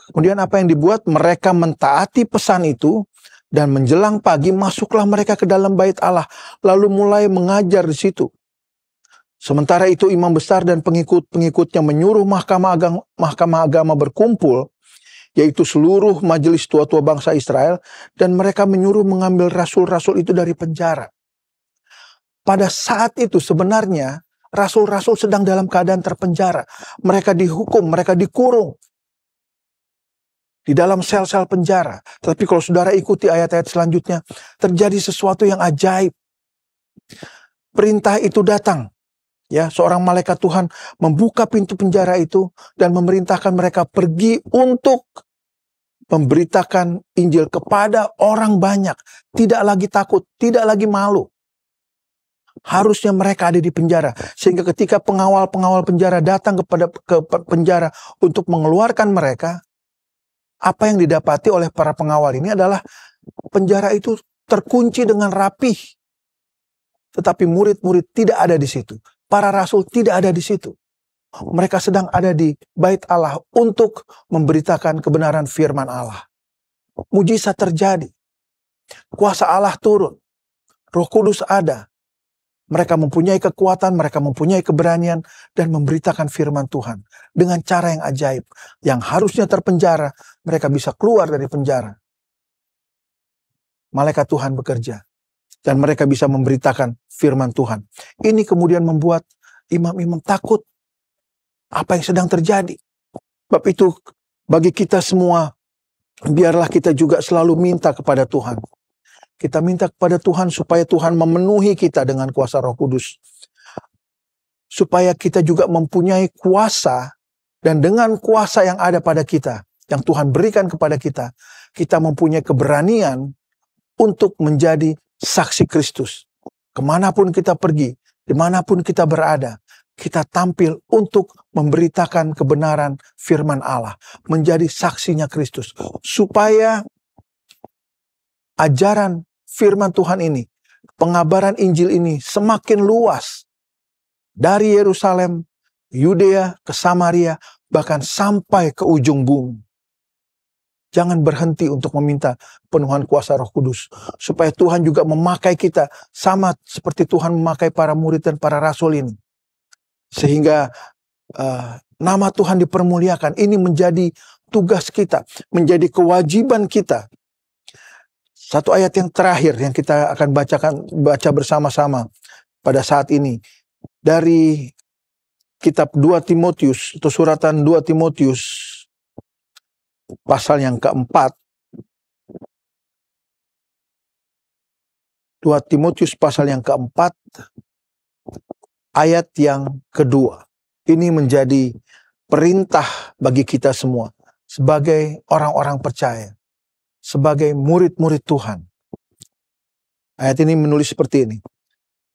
Kemudian apa yang dibuat? Mereka mentaati pesan itu. Dan menjelang pagi masuklah mereka ke dalam bait Allah, lalu mulai mengajar di situ. Sementara itu imam besar dan pengikut-pengikutnya menyuruh mahkamah agama berkumpul, yaitu seluruh majelis tua-tua bangsa Israel, dan mereka menyuruh mengambil rasul-rasul itu dari penjara. Pada saat itu sebenarnya rasul-rasul sedang dalam keadaan terpenjara. Mereka dihukum, mereka dikurung di dalam sel-sel penjara. Tapi kalau saudara ikuti ayat-ayat selanjutnya, terjadi sesuatu yang ajaib. Perintah itu datang. Ya, seorang malaikat Tuhan membuka pintu penjara itu dan memerintahkan mereka pergi untuk memberitakan Injil kepada orang banyak. Tidak lagi takut, tidak lagi malu. Harusnya mereka ada di penjara. Sehingga ketika pengawal-pengawal penjara datang ke penjara untuk mengeluarkan mereka, apa yang didapati oleh para pengawal ini adalah penjara itu terkunci dengan rapih. Tetapi murid-murid tidak ada di situ. Para rasul tidak ada di situ. Mereka sedang ada di bait Allah untuk memberitakan kebenaran firman Allah. Mujizat terjadi. Kuasa Allah turun. Roh Kudus ada. Mereka mempunyai kekuatan, mereka mempunyai keberanian dan memberitakan firman Tuhan dengan cara yang ajaib. Yang harusnya terpenjara, mereka bisa keluar dari penjara. Malaikat Tuhan bekerja dan mereka bisa memberitakan firman Tuhan. Ini kemudian membuat imam-imam takut. Apa yang sedang terjadi? Sebab itu bagi kita semua, biarlah kita juga selalu minta kepada Tuhan. Kita minta kepada Tuhan supaya Tuhan memenuhi kita dengan kuasa Roh Kudus. Supaya kita juga mempunyai kuasa, dan dengan kuasa yang ada pada kita, yang Tuhan berikan kepada kita, kita mempunyai keberanian untuk menjadi saksi Kristus. Kemanapun kita pergi, dimanapun kita berada, kita tampil untuk memberitakan kebenaran firman Allah. Menjadi saksinya Kristus. Supaya ajaran firman Tuhan ini, pengabaran Injil ini semakin luas. Dari Yerusalem, Yudea, ke Samaria, bahkan sampai ke ujung bumi. Jangan berhenti untuk meminta penuhan kuasa Roh Kudus. Supaya Tuhan juga memakai kita sama seperti Tuhan memakai para murid dan para rasul ini. Sehingga nama Tuhan dipermuliakan. Ini menjadi tugas kita, menjadi kewajiban kita. Satu ayat yang terakhir yang kita akan baca bersama-sama pada saat ini. Dari kitab 2 Timotius, atau suratan 2 Timotius, pasal yang keempat. 2 Timotius pasal yang keempat, ayat yang kedua. Ini menjadi perintah bagi kita semua sebagai orang-orang percaya, sebagai murid-murid Tuhan. Ayat ini menulis seperti ini.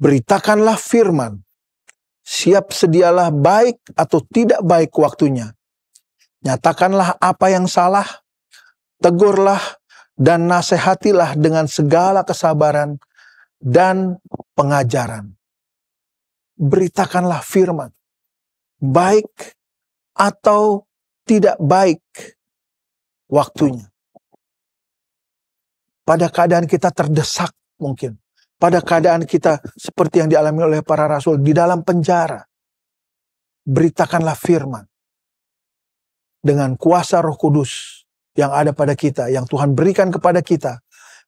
Beritakanlah firman, siap sedialah baik atau tidak baik waktunya. Nyatakanlah apa yang salah, tegurlah dan nasihatilah dengan segala kesabaran dan pengajaran. Beritakanlah firman, baik atau tidak baik waktunya. Pada keadaan kita terdesak mungkin. Pada keadaan kita seperti yang dialami oleh para rasul di dalam penjara. Beritakanlah firman. Dengan kuasa Roh Kudus yang ada pada kita, yang Tuhan berikan kepada kita,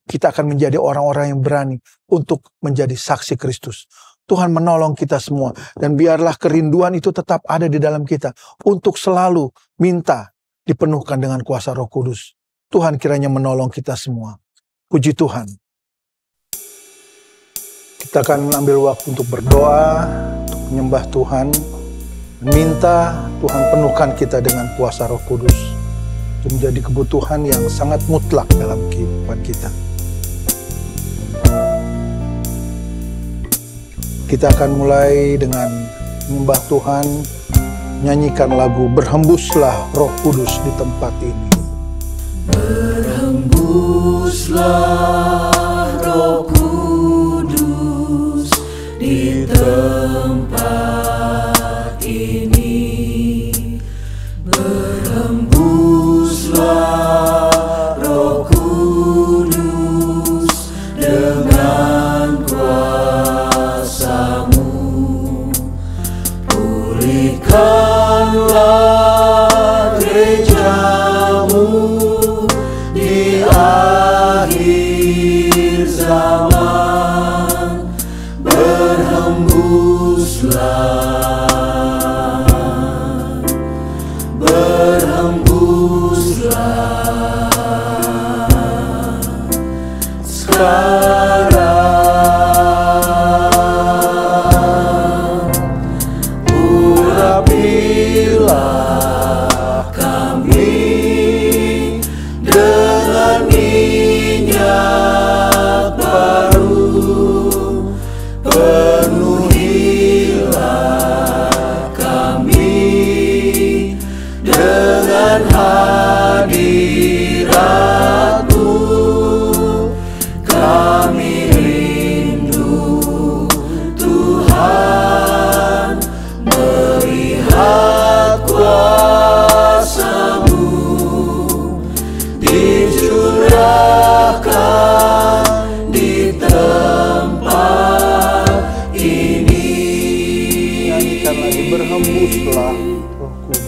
kita akan menjadi orang-orang yang berani untuk menjadi saksi Kristus. Tuhan menolong kita semua. Dan biarlah kerinduan itu tetap ada di dalam kita. Untuk selalu minta dipenuhkan dengan kuasa Roh Kudus. Tuhan kiranya menolong kita semua. Puji Tuhan. Kita akan ambil waktu untuk berdoa, untuk menyembah Tuhan. Minta Tuhan penuhkan kita dengan kuasa Roh Kudus. Itu menjadi kebutuhan yang sangat mutlak dalam kehidupan kita. Kita akan mulai dengan menyembah Tuhan, nyanyikan lagu Berhembuslah Roh Kudus di tempat ini. Berhembuslah Roh Kudus di tempat ini. Berhembuslah Roh Kudus dengan pulihkanlah gerejamu di akhir zaman. Berhembuslah, berhembuslah sekarang. Urapilah kami berhembuslah Roh Kudus.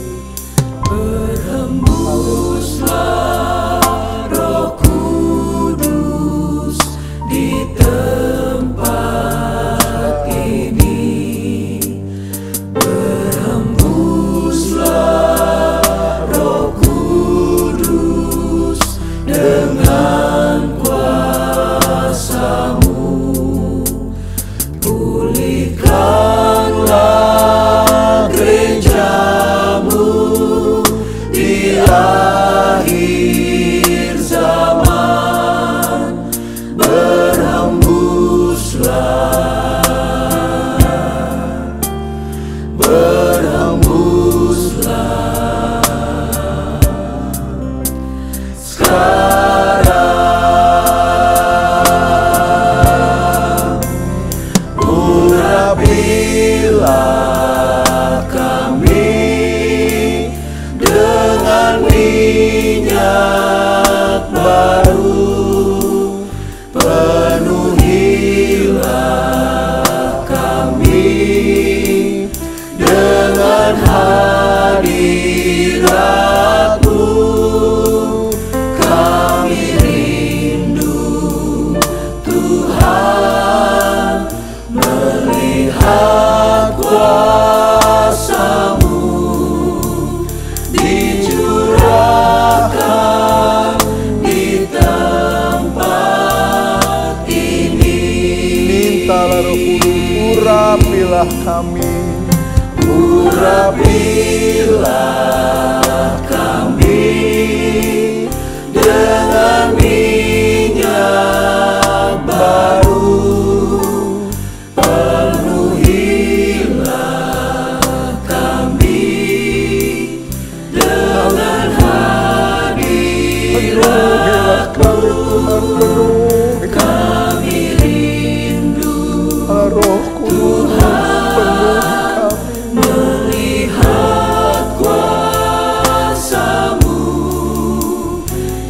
Roh Kudus di tempat ini. Berhembuslah Roh Kudus dengan kuasa-Mu. Pulihkanlah gereja-Mu di akhir zaman. Berhembuslah sekarang. Urapilah kami dengan minyak baru. Penuhilah kami dengan hadirat-Mu. Kami rindu Tuhan melihat kuasa-Mu dicurahkan di tempat ini. Mintalah Roh Kudus, urapilah kami. Urapilah kami dengan minyak baru. Penuhilah kami dengan hadirat-Mu. Kami rindu Roh Kudus, penuhi kami. melihat kuasa-Mu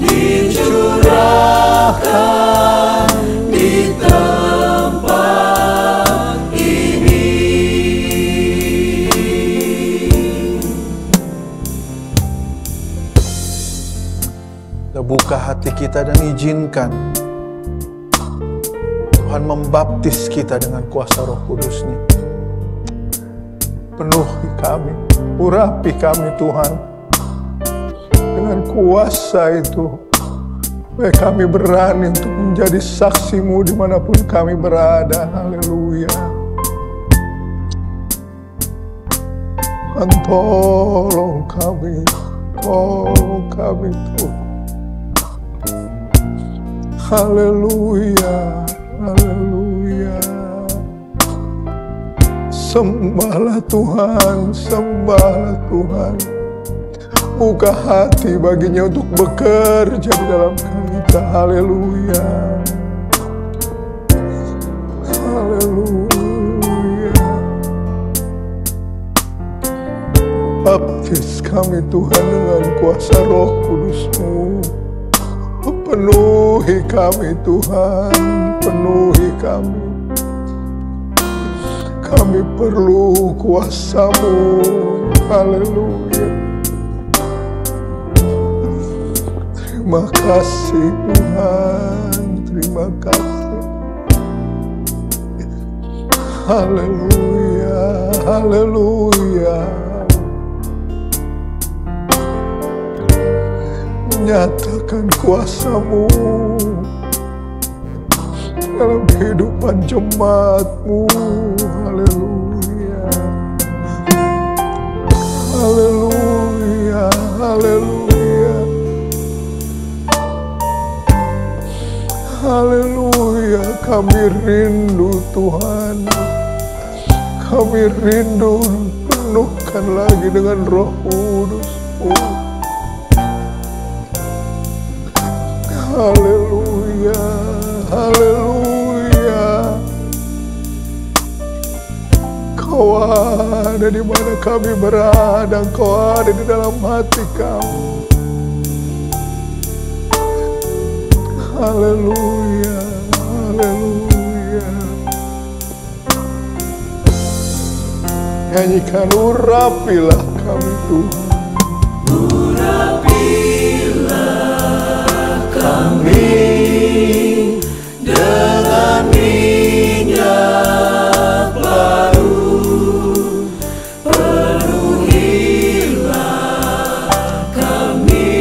dicurahkan di tempat ini. Kita buka hati kita dan izinkan Tuhan membaptis kita dengan kuasa Roh Kudus-Nya. Penuhi kami, urapi kami Tuhan dengan kuasa itu, supaya kami berani untuk menjadi saksi-Mu dimanapun kami berada. Haleluya. Tuhan, tolong kami Tuhan. Haleluya, haleluya. Sembahlah Tuhan, sembahlah Tuhan. Buka hati baginya untuk bekerja di dalam kita. Haleluya, haleluya. Baptis kami Tuhan dengan kuasa Roh Kudus-Mu. Penuhi kami Tuhan, penuhi kami. Kami perlu kuasa-Mu. Haleluya. Terima kasih Tuhan, terima kasih. Haleluya, haleluya. Nyatakan kuasa-Mu dalam kehidupan jemaat-Mu. Haleluya, haleluya, haleluya, haleluya. Kami rindu Tuhan, kami rindu. Penuhkan lagi dengan Roh Kudus-Mu. Haleluya, haleluya. Kau ada di mana kami berada, Kau ada di dalam hati kami. Haleluya, haleluya. Nyanyikan, urapilah kami Tuhan. Urapilah kami dengan minyak baru, penuhilah kami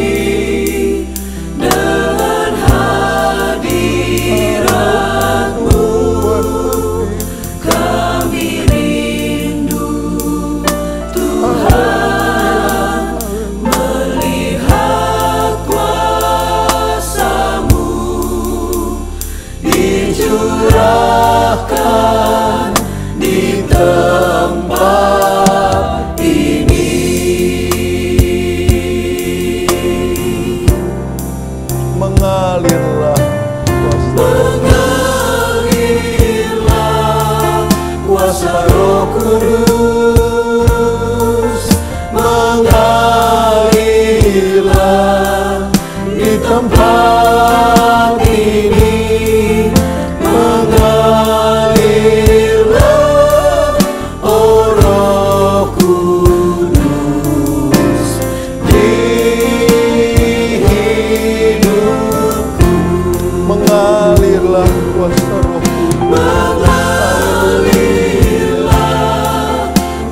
dengan hadirat-Mu. Kami rindu Tuhan melihat kuasa-Mu dicurahkan di tempat ini. Mengalirlah kuasa Roh Kudus, mengalirlah di tempat ini, mengalirlah, oh Roh Kudus di hidupku. mengalirlah kuasa Roh Kudus. Mengalirlah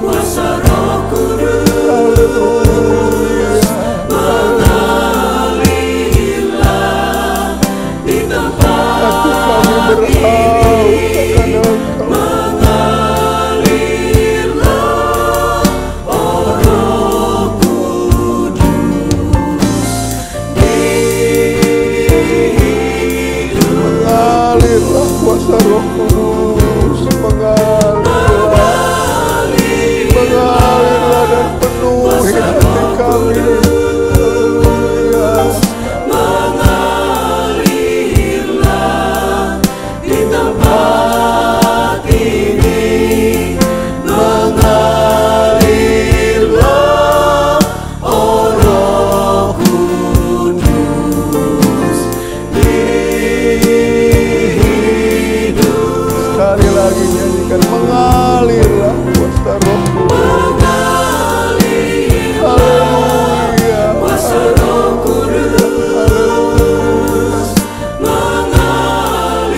kuasa Roh Kudus, mengalirlah di tempat ini, mengalirlah, oh Roh Kudus di hidupku. Mengalirlah kuasa Roh Kudus, mengalirlah dan penuhi hati kami. Mengalirlah di tempat ini, mengalirlah, oh Roh Kudus di hidup. Sekali lagi nyanyikan, mengalirlah kuasa Roh Kudus. Haleluya. Kuasa Roh Kudus, mengalirlah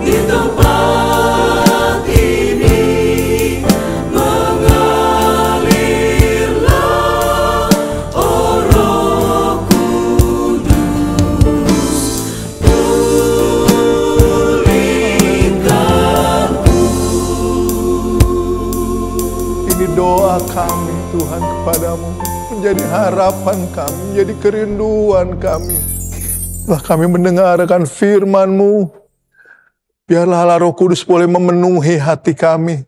di tempat ini, mengalirlah, oh Roh Kudus, pulihkanku. Ini doa kami Tuhan kepadamu, menjadi harapan kami, menjadi kerinduan kami. Setelah kami mendengarkan firman-Mu, biarlah Allah Roh Kudus boleh memenuhi hati kami.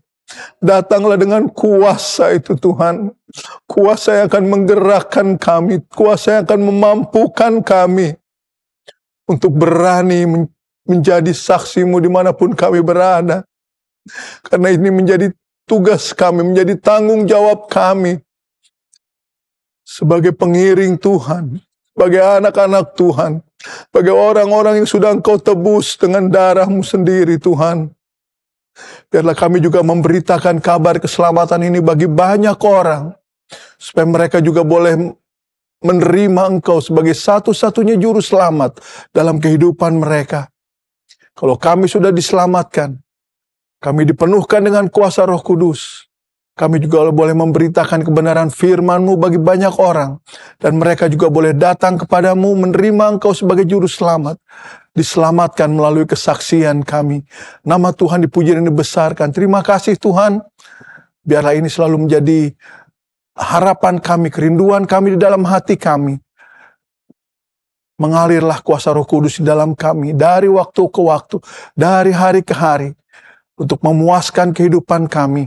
Datanglah dengan kuasa itu Tuhan. Kuasa yang akan menggerakkan kami, kuasa yang akan memampukan kami untuk berani menjadi saksi-Mu dimanapun kami berada. Karena ini menjadi tugas kami, menjadi tanggung jawab kami sebagai pengiring Tuhan, sebagai anak-anak Tuhan, sebagai orang-orang yang sudah Engkau tebus dengan darah-Mu sendiri Tuhan. Biarlah kami juga memberitakan kabar keselamatan ini bagi banyak orang, supaya mereka juga boleh menerima Engkau sebagai satu-satunya juru selamat dalam kehidupan mereka. Kalau kami sudah diselamatkan, kami dipenuhkan dengan kuasa Roh Kudus, kami juga boleh memberitakan kebenaran firman-Mu bagi banyak orang. Dan mereka juga boleh datang kepadamu, menerima Engkau sebagai juru selamat. Diselamatkan melalui kesaksian kami. Nama Tuhan dipuji dan dibesarkan. Terima kasih Tuhan. Biarlah ini selalu menjadi harapan kami, kerinduan kami di dalam hati kami. Mengalirlah kuasa Roh Kudus di dalam kami. Dari waktu ke waktu, dari hari ke hari. Untuk memuaskan kehidupan kami.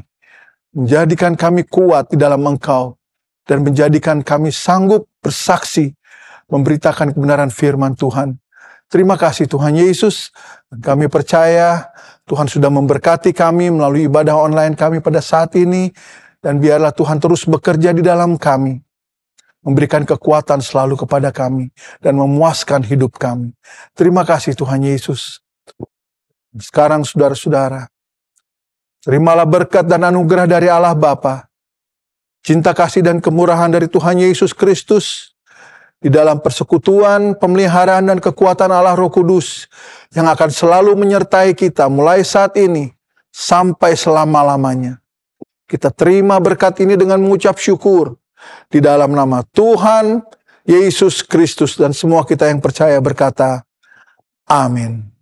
Menjadikan kami kuat di dalam Engkau. Dan menjadikan kami sanggup bersaksi. Memberitakan kebenaran firman Tuhan. Terima kasih Tuhan Yesus. Kami percaya Tuhan sudah memberkati kami melalui ibadah online kami pada saat ini. Dan biarlah Tuhan terus bekerja di dalam kami. Memberikan kekuatan selalu kepada kami. Dan memuaskan hidup kami. Terima kasih Tuhan Yesus. Sekarang saudara-saudara, Terimalah berkat dan anugerah dari Allah Bapa, cinta kasih dan kemurahan dari Tuhan Yesus Kristus, di dalam persekutuan, pemeliharaan dan kekuatan Allah Roh Kudus yang akan selalu menyertai kita mulai saat ini sampai selama-lamanya. Kita terima berkat ini dengan mengucap syukur di dalam nama Tuhan Yesus Kristus, dan semua kita yang percaya berkata, amin.